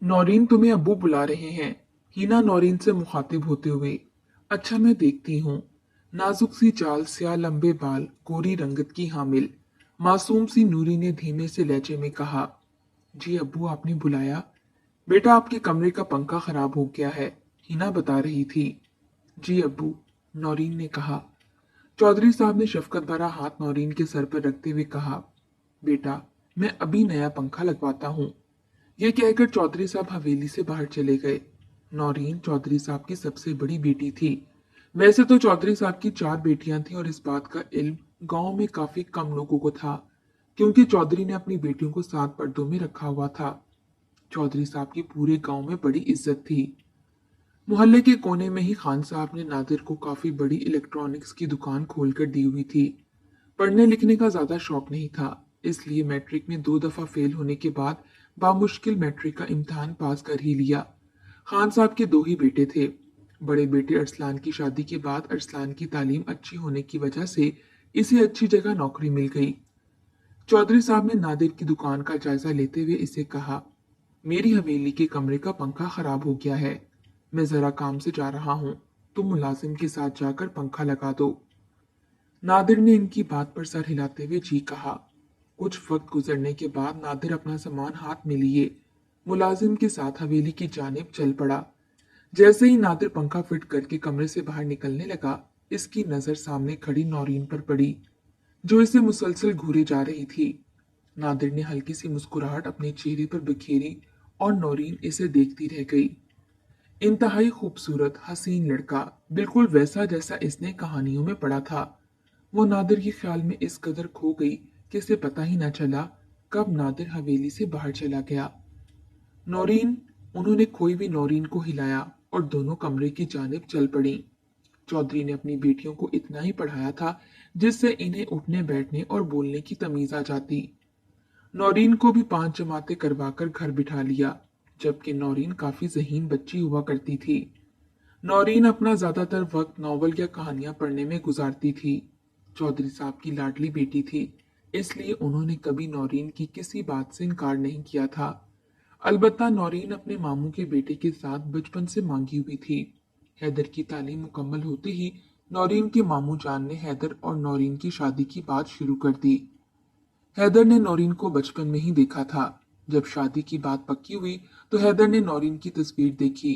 नौरीन, तुम्हें अब्बू बुला रहे हैं। हिना नौरीन से मुखातिब होते हुए। अच्छा, मैं देखती हूँ। नाजुक सी चाल, स्या लंबे बाल, गोरी रंगत की हामिल मासूम सी नूरी ने धीमे से लहजे में कहा। जी अब्बू, आपने बुलाया? बेटा, आपके कमरे का पंखा खराब हो गया है, हिना बता रही थी। जी अब्बू, नौरीन ने कहा। चौधरी साहब ने शफकत भरा हाथ नौरीन के सर पर रखते हुए कहा। बेटा, मैं अभी नया पंखा लगवाता हूँ। ये कहकर चौधरी साहब हवेली से बाहर चले गए। नौरीन चौधरी साहब की सबसे बड़ी बेटी थी। वैसे तो चौधरी साहब की 4 बेटियां थीं और इस बात का इल्म गांव में काफी कम लोगों को था, क्योंकि चौधरी ने अपनी बेटियों को 7 पर्दों में रखा हुआ था। चौधरी साहब की पूरे गांव में बड़ी इज्जत थी। मोहल्ले के कोने में ही खान साहब ने नादिर को काफी बड़ी इलेक्ट्रॉनिक्स की दुकान खोलकर दी हुई थी। पढ़ने लिखने का ज्यादा शौक नहीं था, इसलिए मैट्रिक में 2 दफा फेल होने के बाद बामुश्किल मैट्रिक का इम्तिहान पास कर ही लिया। खान साहब के 2 ही बेटे थे। बड़े बेटे अरसलान की शादी के बाद अरसलान की तालीम अच्छी होने की वजह से इसे अच्छी जगह नौकरी मिल गई। चौधरी साहब ने नादिर की दुकान का जायजा लेते हुए इसे कहा। मेरी हवेली के कमरे का पंखा खराब हो गया है, मैं जरा काम से जा रहा हूँ, तुम मुलाजिम के साथ जाकर पंखा लगा दो। नादिर ने इनकी बात पर सर हिलाते हुए जी कहा। कुछ वक्त गुजरने के बाद नादिर अपना सामान हाथ में लिए मुलाजिम के साथ हवेली की जानिब चल पड़ा। जैसे ही नादिर पंखा फिट करके कमरे से बाहर निकलने लगा, इसकी नजर सामने खड़ी नौरीन पर पड़ी, जो इसे मुसलसल घूरे जा रही थी। नादिर ने हल्की सी मुस्कुराहट अपने चेहरे पर बिखेरी और नौरीन इसे देखती रह गई। इंतहाई खूबसूरत हसीन लड़का, बिल्कुल वैसा जैसा इसने कहानियों में पढ़ा था। वो नादिर के ख्याल में इस कदर खो गई कि इसे पता ही न चला कब नादिर हवेली से बाहर चला गया। नौरीन, उन्होंने खोई हुई नौरीन को हिलाया और दोनों कमरे की जानिब चल पड़ी। चौधरी ने अपनी बेटियों को इतना ही पढ़ाया था जिससे इन्हें उठने बैठने और बोलने की तमीज आ जाती। नौरीन को भी 5 जमातें करवाकर घर बिठा लिया, जबकि नौरीन काफी ज़हीन बच्ची हुआ करती थी। नौरीन अपना ज्यादातर वक्त नॉवल या कहानियां पढ़ने में गुजारती थी। चौधरी साहब की लाडली बेटी थी, इसलिए उन्होंने कभी नौरीन की किसी बात से इनकार नहीं किया था। अलबत्ता नौरीन अपने मामू के बेटे के साथ बचपन से मांगी हुई थी। हैदर की तालीम मुकम्मल होते ही नौरीन के मामू जान ने हैदर और नौरीन की शादी की बात शुरू कर दी। हैदर ने नौरीन को बचपन में ही देखा था। जब शादी की बात पक्की हुई तो हैदर ने नौरीन की तस्वीर देखी।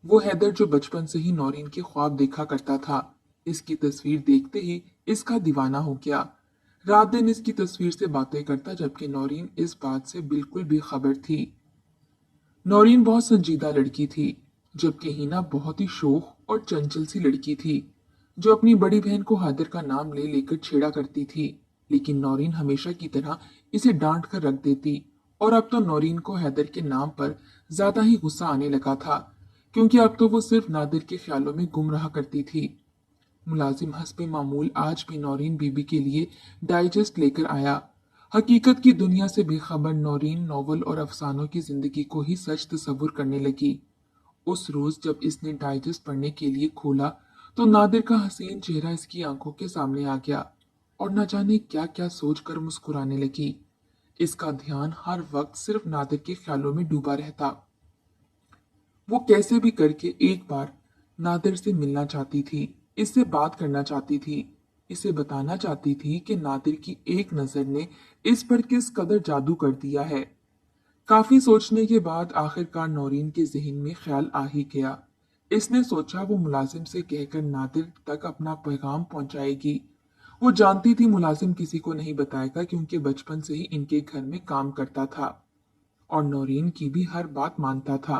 वो हैदर जो बचपन से ही नौरीन के ख्वाब देखा करता था, इसकी तस्वीर देखते ही इसका दीवाना हो गया। रात दिन इसकी तस्वीर से बातें करता, जबकि नौरीन इस बात से बिल्कुल बेखबर थी। नौरीन बहुत संजीदा लड़की थी, जबकि हिना बहुत ही शोख और चंचल सी लड़की थी, जो अपनी बड़ी बहन को हैदर का नाम ले लेकर छेड़ा करती थी। लेकिन नौरीन हमेशा की तरह इसे डांट कर रख देती, और अब तो नौरीन को हैदर के नाम पर ज्यादा ही गुस्सा आने लगा था, क्योंकि अब तो वो सिर्फ नादिर के ख्यालों में गुम रहा करती थी। मुलाजिम हस्बे मामूल आज भी नौरीन बीबी के लिए डाइजेस्ट लेकर आया। हकीकत की दुनिया से बेखबर नौरीन नॉवल और अफसानों की जिंदगी को ही सच तस्वुर करने लगी। उस रोज जब इसने डाइजेस्ट पढ़ने के लिए खोला तो नादिर का हसीन चेहरा इसकी आंखों के सामने आ गया और न जाने क्या क्या सोचकर मुस्कुराने लगी। इसका ध्यान हर वक्त सिर्फ नादिर के ख्यालों में डूबा रहता। वो कैसे भी करके एक बार नादिर से मिलना चाहती थी, इससे बात करना चाहती थी, इसे बताना चाहती थी कि नादिर की एक नजर ने इस पर किस कदर जादू कर दिया है। काफी सोचने के बाद आखिरकार नौरीन के जहन में ख्याल आ ही गया। इसने सोचा वो मुलाजिम से कहकर नादिर तक अपना पैगाम पहुंचाएगी। वो जानती थी मुलाजिम किसी को नहीं बताएगा, क्योंकि बचपन से ही इनके घर में काम करता था और नौरीन की भी हर बात मानता था।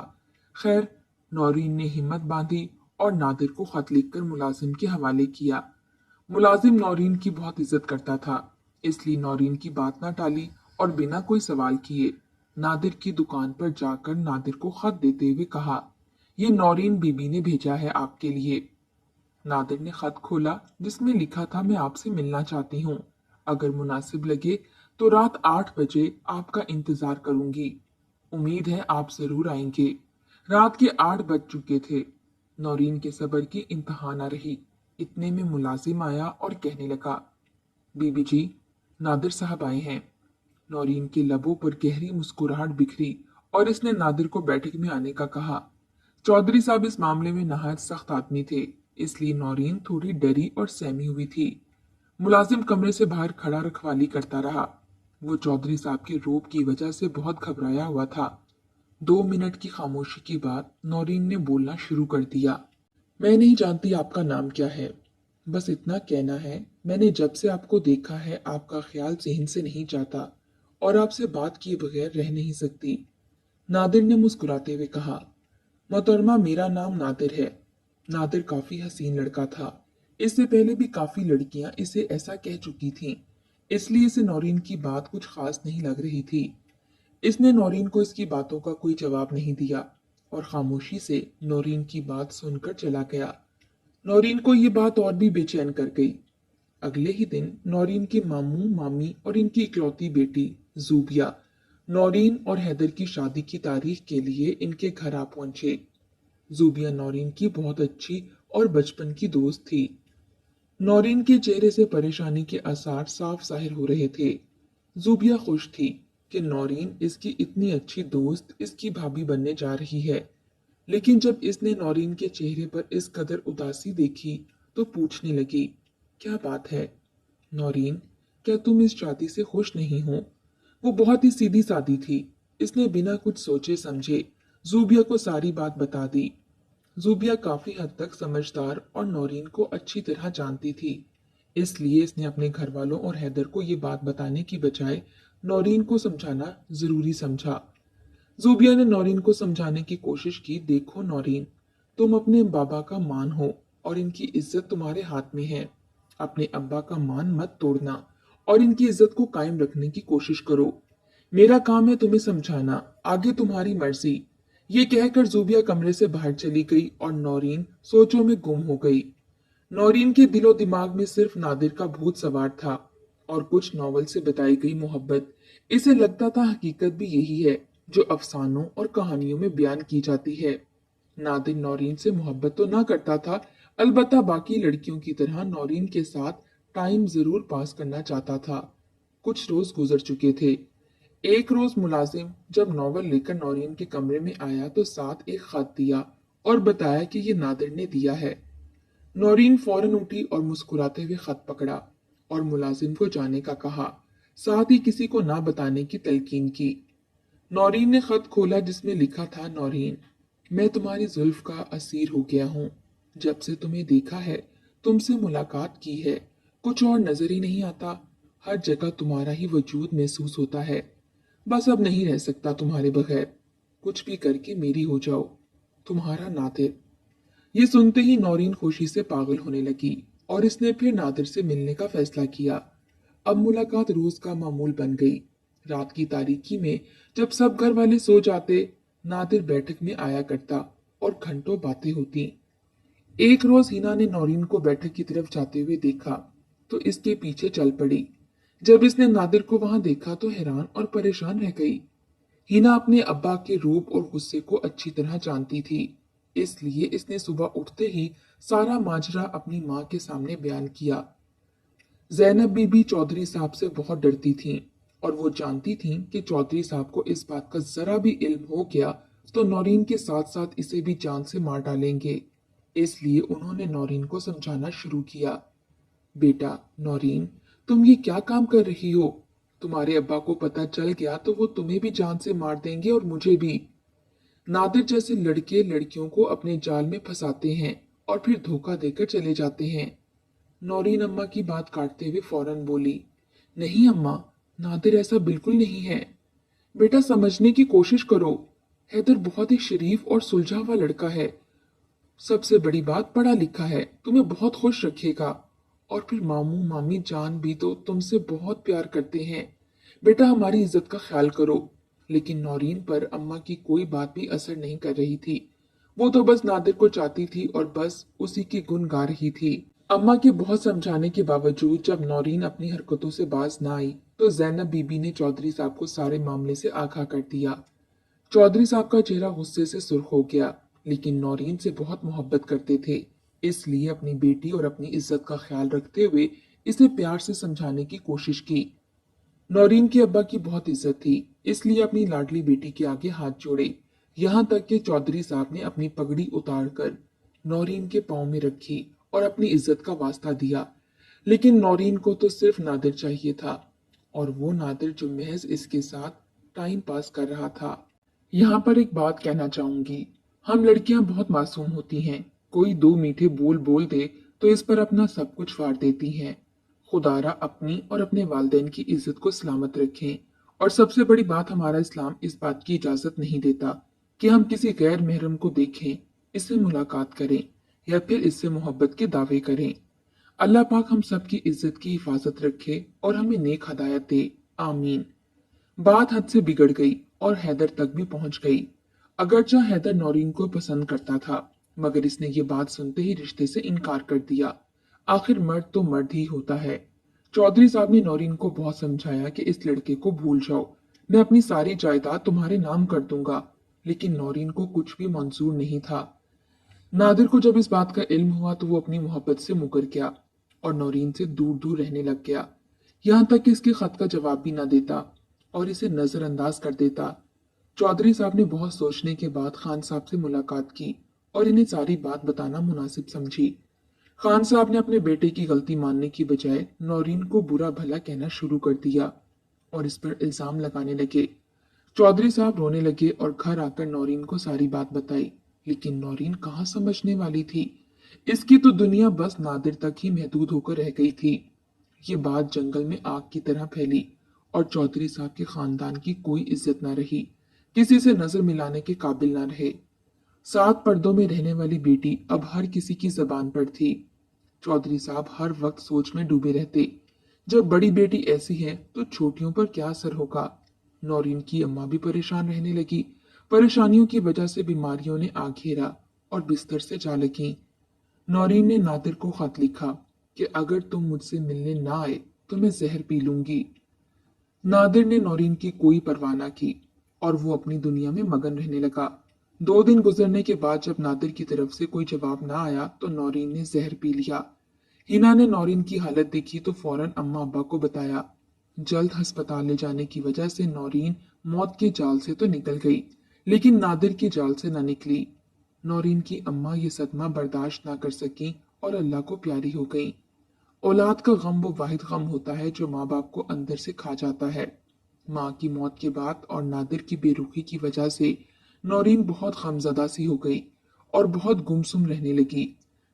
खैर, नौरीन ने हिम्मत बांधी और नादिर को खत लिखकर मुलाजिम के हवाले किया। मुलाजिम नौरीन की बहुत इज्जत करता था, इसलिए नौरीन की बात न टाली और बिना कोई सवाल किए नादिर की दुकान पर जाकर नादिर को खत देते हुए कहा, ये नौरीन बीबी ने भेजा है आपके लिए। नादिर ने खत खोला, जिसमें लिखा था, मैं आपसे मिलना चाहती हूँ। अगर मुनासिब लगे तो रात 8 बजे आपका इंतजार करूंगी। उम्मीद है आप जरूर आएंगे। रात के 8 बज चुके थे। नौरीन के सब्र की इंतहा न रही। इतने में मुलाजिम आया और कहने लगा, बीबी जी, नादिर साहब आए हैं। नौरीन के लबों पर गहरी मुस्कुराहट बिखरी और इसने नादिर को बैठक में आने का कहा। चौधरी साहब इस मामले में नहायत सख्त आदमी थे, इसलिए नौरीन थोड़ी डरी और सहमी हुई थी। मुलाजिम कमरे से बाहर खड़ा रखवाली करता रहा। वो चौधरी साहब के रोब की वजह से बहुत घबराया हुआ था। 2 मिनट की खामोशी के बाद नौरीन ने बोलना शुरू कर दिया। मैं नहीं जानती आपका नाम क्या है, बस इतना कहना है, मैंने जब से आपको देखा है आपका ख्याल ज़हन से नहीं जाता और आपसे बात किए बगैर रह नहीं सकती। नादिर ने मुस्कुराते हुए कहा, मोहतरमा मेरा नाम नादिर है। नादिर काफी हसीन लड़का था। इससे पहले भी काफी लड़कियां इसे ऐसा कह चुकी थीं, इसलिए इसे नौरीन की बात कुछ खास नहीं लग रही थी। इसने नौरीन को इसकी बातों का कोई जवाब नहीं दिया और खामोशी से नौरीन की बात सुनकर चला गया। नौरीन को ये बात और भी बेचैन कर गई। अगले ही दिन नौरीन के मामू मामी और इनकी इकलौती बेटी जूबिया नौरीन और हैदर की शादी की तारीख के लिए इनके घर आ पहुंचे। जूबिया नौरीन की बहुत अच्छी और बचपन की दोस्त थी। नौरीन के चेहरे से परेशानी के आसार साफ जाहिर हो रहे थे। जूबिया खुश थी कि नौरीन इसकी इतनी अच्छी दोस्त इसकी भाभी बनने जा रही है, लेकिन जब इसने नौरीन के चेहरे पर इस कदर उदासी देखी तो पूछने लगी, क्या बात है नौरीन, क्या तुम इस शादी से खुश नहीं हो? वो बहुत ही सीधी सादी थी। इसने बिना कुछ सोचे समझे जूबिया को सारी बात बता दी। जूबिया काफी हद तक समझदार और नौरीन को अच्छी तरह जानती थी, इसलिए इसने अपने घर वालों और हैदर को ये बात बताने की बजाय नौरीन को समझाना जरूरी समझा। जूबिया ने नौरीन को समझाने की कोशिश की, देखो नौरीन, तुम अपने बाबा का मान हो और इनकी इज्जत तुम्हारे हाथ में है। अपने अब्बा का मान मत तोड़ना और इनकी इज्जत को कायम रखने की कोशिश करो। मेरा काम है तुम्हें समझाना, आगे तुम्हारी मर्जी। ये कहकर जूबिया कमरे से बाहर चली गई और नौरीन सोचों में गुम हो गई। नौरीन के दिलो दिमाग में सिर्फ नादिर का भूत सवार था और कुछ नॉवल से बताई गई मोहब्बत। इसे लगता था हकीकत भी यही है जो अफसानों और कहानियों में बयान की जाती है। नादिर नौरीन से मोहब्बत तो ना करता था, अलबत्ता बाकी लड़कियों की तरह नौरीन के साथ टाइम जरूर पास करना चाहता था। कुछ रोज गुजर चुके थे। एक रोज मुलाजिम जब नॉवल लेकर नौरीन के कमरे में आया तो साथ एक खत दिया और बताया कि ये नादिर ने दिया है। नौरीन फौरन उठी और मुस्कुराते हुए खत पकड़ा और मुलाजिम को जाने का कहा, साथ ही किसी को ना बताने की तलकीन की। नौरीन ने खत खोला जिसमें लिखा था, नौरीन, मैं तुम्हारी जुल्फ का असीर हो गया हूँ। जब से तुम्हें देखा है, तुमसे मुलाकात की है, कुछ और नजर ही नहीं आता। हर जगह तुम्हारा ही वजूद महसूस होता है। बस अब नहीं रह सकता तुम्हारे बगैर। कुछ भी करके मेरी हो जाओ। तुम्हारा नादिर। ये सुनते ही नौरीन खुशी से पागल होने लगी और इसने फिर नादिर से मिलने का फैसला किया। अब मुलाकात रोज का मामूल बन गई। रात की तारीकी में जब सब घर वाले सो जाते, नादिर बैठक में आया करता और घंटों बातें होती। एक रोज हिना ने नौरीन को बैठक की तरफ जाते हुए देखा तो इसके पीछे चल पड़ी। जब इसने नादिर को वहां देखा तो हैरान और परेशान रह गई। हिना अपने अब्बा के रूप और गुस्से को अच्छी तरह जानती थी, इसलिए इसने सुबह उठते ही सारा माजरा अपनी माँ के सामने बयान किया। जैनब बीबी चौधरी साहब से बहुत डरती थीं और वो जानती थीं कि चौधरी साहब को इस बात का जरा भी इल्म हो गया तो नौरीन के साथ साथ इसे भी जान से मार डालेंगे। इसलिए उन्होंने नौरीन को समझाना शुरू किया, बेटा नौरीन, तुम ये क्या काम कर रही हो? तुम्हारे अब्बा को पता चल गया तो वो तुम्हें भी जान से मार देंगे और मुझे भी। नादिर जैसे लड़के लड़कियों को अपने जाल में फंसाते हैं और फिर धोखा देकर चले जाते हैं। नौरीन अम्मा की बात काटते हुए फौरन बोली, नहीं अम्मा, नादिर ऐसा बिल्कुल नहीं है। बेटा समझने की कोशिश करो। हैदर बहुत ही शरीफ और सुलझा हुआ लड़का है। सबसे बड़ी बात, पढ़ा लिखा है, तुम्हें बहुत खुश रखेगा। और फिर मामू मामी जान भी तो तुमसे बहुत प्यार करते हैं। बेटा हमारी इज्जत का ख्याल करो। लेकिन नौरीन पर अम्मा की कोई बात भी असर नहीं कर रही थी। वो तो बस नादिर को चाहती थी और बस उसी की गुण गा रही थी। अम्मा के बहुत समझाने के बावजूद जब नौरीन अपनी हरकतों से बाज ना आई तो जैनब बीबी ने चौधरी साहब को सारे मामले से आगाह कर दिया। चौधरी साहब का चेहरा गुस्से से सुर्ख हो गया, लेकिन नौरीन से बहुत मोहब्बत करते थे, इसलिए अपनी बेटी और अपनी इज्जत का ख्याल रखते हुए इसे प्यार से समझाने की कोशिश की। नौरीन के अब्बा की बहुत इज्जत थी, इसलिए अपनी लाडली बेटी के आगे हाथ जोड़े। यहाँ तक कि चौधरी साहब ने अपनी पगड़ी उतार कर नौरीन के पाँव में रखी और अपनी इज्जत का वास्ता दिया। लेकिन नौरीन को तो सिर्फ नादिर चाहिए था, और वो नादिर जो महज इसके साथ टाइम पास कर रहा था। यहाँ पर एक बात कहना चाहूंगी, हम लड़कियां बहुत मासूम होती हैं। कोई दो मीठे बोल बोल दे तो इस पर अपना सब कुछ फाड़ देती हैं। खुदारा अपनी और अपने वालिदैन की इज्जत को सलामत रखें। और सबसे बड़ी बात, हमारा इस्लाम इस बात की इजाजत नहीं देता कि हम किसी गैर महरम को देखें, इससे मुलाकात करें या फिर इससे मोहब्बत के दावे करें। अल्लाह पाक हम सब की इज्जत की हिफाजत रखे और हमें नेक हदायत दे। आमीन। बात हद से बिगड़ गई और हैदर तक भी पहुंच गई। अगरचा हैदर नौरीन को पसंद करता था, मगर इसने ये बात सुनते ही रिश्ते से इनकार कर दिया। आखिर मर्द तो मर्द ही होता है। चौधरी साहब ने नौरीन को बहुत समझाया कि इस लड़के को भूल जाओ, मैं अपनी सारी जायदाद तुम्हारे नाम कर दूंगा। लेकिन नौरीन को कुछ भी मंजूर नहीं था। नादिर को जब इस बात का इल्म हुआ तो वो अपनी मोहब्बत से मुकर गया और नौरीन से दूर दूर रहने लग गया। यहाँ तक कि इसके खत का जवाब भी न देता और इसे नजरअंदाज कर देता। चौधरी साहब ने बहुत सोचने के बाद खान साहब से मुलाकात की और इन्हें सारी बात बताना मुनासिब समझी। खान साहब ने अपने बेटे की गलती मानने की बजाय नौरीन को बुरा भला कहना शुरू कर दिया और इस पर इल्जाम लगाने लगे। चौधरी साहब रोने लगे और घर आकर नौरीन को सारी बात बताई। लेकिन नौरीन कहाँ समझने वाली थी। इसकी तो दुनिया बस नादिर तक ही महदूद होकर रह गई थी। ये बात जंगल में आग की तरह फैली और चौधरी साहब के खानदान की कोई इज्जत न रही, किसी से नजर मिलाने के काबिल न रहे। सात पर्दों में रहने वाली बेटी अब हर किसी की जबान पर थी। चौधरी साहब हर वक्त सोच में डूबे रहते, जब बड़ी बेटी ऐसी है तो छोटियों पर क्या असर होगा। नौरीन की अम्मा भी परेशान रहने लगी। परेशानियों की वजह से बीमारियों ने आ घेरा और बिस्तर से जा लगी। नौरीन ने नादिर को खत लिखा कि अगर तुम मुझसे मिलने ना आए तो मैं जहर पी लूंगी। नादिर ने नौरीन की कोई परवाह न की और वो अपनी दुनिया में मगन रहने लगा। 2 दिन गुजरने के बाद जब नादिर की तरफ से कोई जवाब ना आया तो नौरीन ने जहर पी लिया। हिना ने नौरीन की हालत देखी तो फौरन अम्मा अब्बा को बताया। जल्द अस्पताल ले जाने की वजह से नौरीन मौत के जाल से तो निकल गई, लेकिन नादिर के जाल से न निकली। नौरीन की अम्मा ये सदमा बर्दाश्त ना कर सकी और अल्लाह को प्यारी हो गई। औलाद का गम वो वाहिद गम होता है जो माँ बाप को अंदर से खा जाता है। माँ की मौत के बाद और नादिर की बेरुखी की वजह से नौरीन बहुत गमज़दा सी हो गई और बहुत गुमसुम रहने लगी।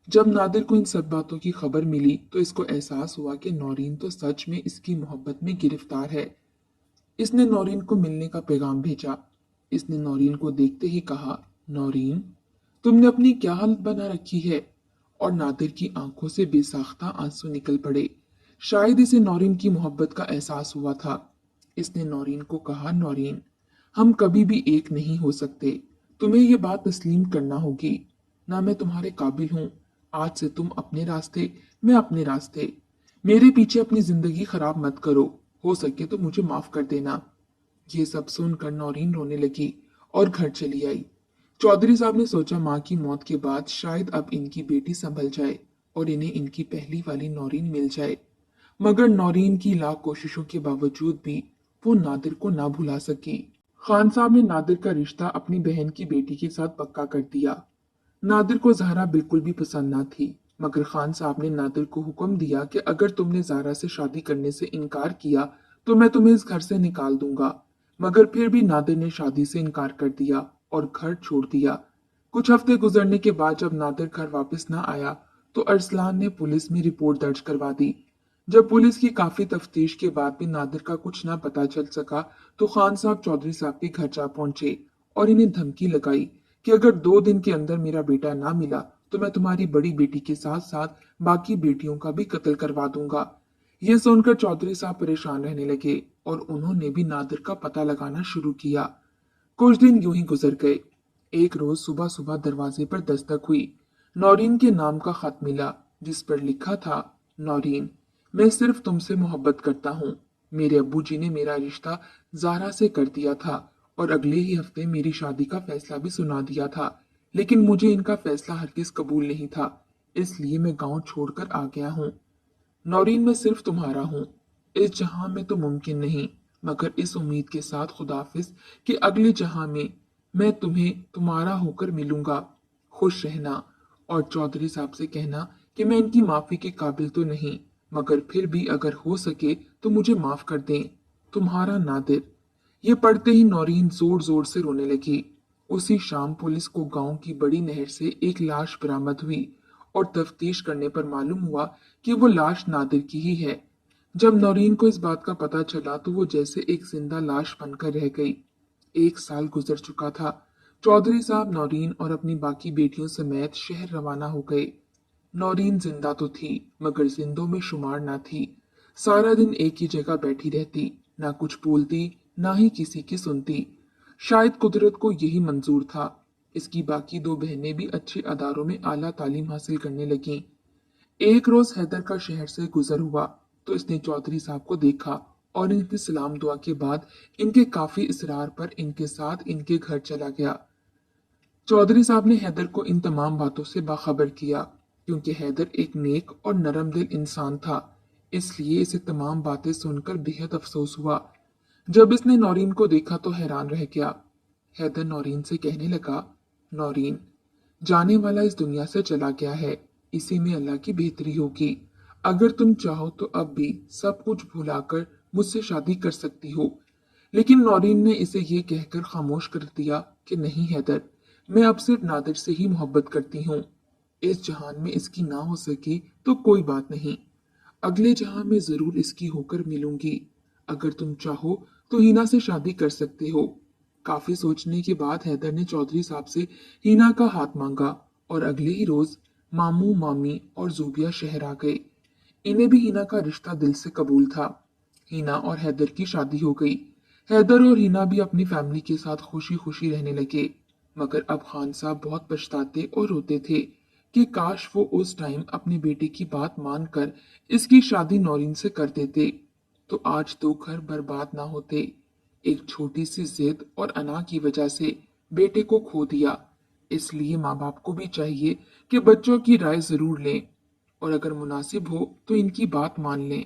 जब नादिर को इन सब बातों की खबर मिली तो इसको एहसास हुआ कि नौरीन तो सच में इसकी मोहब्बत में गिरफ्तार है। इसने नौरीन को मिलने का पैगाम भेजा। इसने नौरीन को देखते ही कहा, नौरीन, तुमने अपनी क्या हालत बना रखी है। और नादिर की आंखों से बेसाख्ता आंसू निकल पड़े। शायद इसे नौरीन की मोहब्बत का एहसास हुआ था। इसने नौरीन को कहा, नौरीन, हम कभी भी एक नहीं हो सकते। तुम्हें ये बात तस्लीम करना होगी। ना मैं तुम्हारे काबिल हूँ। आज से तुम अपने रास्ते, मैं अपने रास्ते। मेरे पीछे अपनी जिंदगी खराब मत करो। हो सके तो मुझे माफ कर देना। ये सब सुनकर नौरीन रोने लगी और घर चली आई। चौधरी साहब ने सोचा माँ की मौत के बाद शायद अब इनकी बेटी संभल जाए और इन्हें इनकी पहली वाली नौरीन मिल जाए। मगर नौरीन की लाख कोशिशों के बावजूद भी वो नादिर को ना भुला सकी। खान साहब ने नादिर का रिश्ता अपनी बहन की बेटी के साथ पक्का कर दिया। नादिर को ज़हरा बिल्कुल भी पसंद ना थी, मगर खान साहब ने नादिर को हुक्म दिया कि अगर तुमने ज़हरा से शादी करने से इनकार किया तो मैं तुम्हें इस घर से निकाल दूंगा। मगर फिर भी नादिर ने शादी से इनकार कर दिया और घर छोड़ दिया। कुछ हफ्ते गुजरने के बाद जब नादिर घर वापस न आया तो अरसलान ने पुलिस में रिपोर्ट दर्ज करवा दी। जब पुलिस की काफी तफ्तीश के बाद भी नादिर का कुछ न पता चल सका तो खान साहब चौधरी साहब के घर जा पहुंचे और इन्हें धमकी लगाई कि अगर 2 दिन के अंदर मेरा बेटा ना मिला तो मैं तुम्हारी बड़ी बेटी के साथ साथ बाकी बेटियों का भी कत्ल करवा दूंगा। ये सुनकर चौधरी साहब परेशान रहने लगे और उन्होंने भी नादिर का पता लगाना शुरू किया। कुछ दिन यूं ही गुजर गए। एक रोज सुबह सुबह दरवाजे पर दस्तक हुई। नौरीन के नाम का खत मिला जिस पर लिखा था, नौरीन, मैं सिर्फ तुमसे मोहब्बत करता हूँ। मेरे अब्बू जी ने मेरा रिश्ता ज़ारा से कर दिया था और अगले ही हफ्ते मेरी शादी का फैसला भी सुना दिया था, लेकिन मुझे इनका फैसला हरगिज कबूल नहीं था, इसलिए मैं गांव छोड़कर आ गया हूँ। नौरीन, मैं सिर्फ तुम्हारा हूँ। इस जहां में तो मुमकिन नहीं, मगर इस उम्मीद के साथ खुदाफिज कि अगले जहां में मैं तुम्हें तुम्हारा होकर मिलूंगा। खुश रहना। और चौधरी साहब से कहना कि मैं इनकी माफी के काबिल तो नहीं, मगर फिर भी अगर हो सके तो मुझे माफ कर दें। तुम्हारा नादिर। ये पढ़ते ही नौरीन जोर जोर से रोने लगी। उसी शाम पुलिस को गांव की बड़ी नहर से एक लाश बरामद हुई और तफ्तीश करने पर मालूम हुआ कि वो लाश नादिर की ही है। जब नौरीन को इस बात का पता चला तो वो जैसे एक जिंदा लाश बनकर रह गई। 1 साल गुजर चुका था। चौधरी साहब नौरीन और अपनी बाकी बेटियों समेत शहर रवाना हो गए। नौरीन जिंदा तो थी, मगर जिंदों में शुमार ना थी। सारा दिन एक ही जगह बैठी रहती, ना कुछ बोलती, ना ही किसी की सुनती। शायद कुदरत को यही मंजूर था। इसकी बाकी 2 बहनें भी अच्छे अदारों में आला तालीम हासिल करने लगीं। एक रोज हैदर का शहर से गुजर हुआ तो इसने चौधरी साहब को देखा और इनकी सलाम दुआ के बाद इनके काफी इसरार पर इनके साथ इनके घर चला गया। चौधरी साहब ने हैदर को इन तमाम बातों से बाखबर किया, क्योंकि हैदर एक नेक और नरम दिल इंसान था। इसलिए इसे तमाम बातें सुनकर बेहद अफसोस हुआ। जब इसने नौरीन को देखा तो हैरान रह गया। हैदर नौरीन से कहने लगा, नौरीन, जाने वाला इस दुनिया से चला गया है, इसी में अल्लाह की बेहतरी होगी। अगर तुम चाहो तो अब भी सब कुछ भुलाकर मुझसे शादी कर सकती हो। लेकिन नौरीन ने इसे ये कहकर खामोश कर दिया कि नहीं हैदर, मैं अब सिर्फ नादिर से ही मोहब्बत करती हूँ। इस जहान में इसकी ना हो सकी तो कोई बात नहीं, अगले जहां में जरूर इसकी होकर मिलूंगी। अगर तुम चाहो तो हिना से शादी कर सकते हो। काफी सोचने के बाद हैदर ने चौधरी साहब से हिना का हाथ मांगा और अगले ही रोज मामू मामी और जूबिया शहर आ गए। इन्हें भी हिना का रिश्ता दिल से कबूल था। हिना और हैदर की शादी हो गई। हैदर और हिना भी अपनी फैमिली के साथ खुशी खुशी रहने लगे। मगर अब खान साहब बहुत पछताते और रोते थे कि काश वो उस टाइम अपने बेटे की बात मानकर इसकी शादी नौरीन से कर देते, तो आज 2 घर बर्बाद ना होते। एक छोटी सी जिद और अना की वजह से बेटे को खो दिया। इसलिए माँ बाप को भी चाहिए कि बच्चों की राय जरूर लें और अगर मुनासिब हो तो इनकी बात मान लें।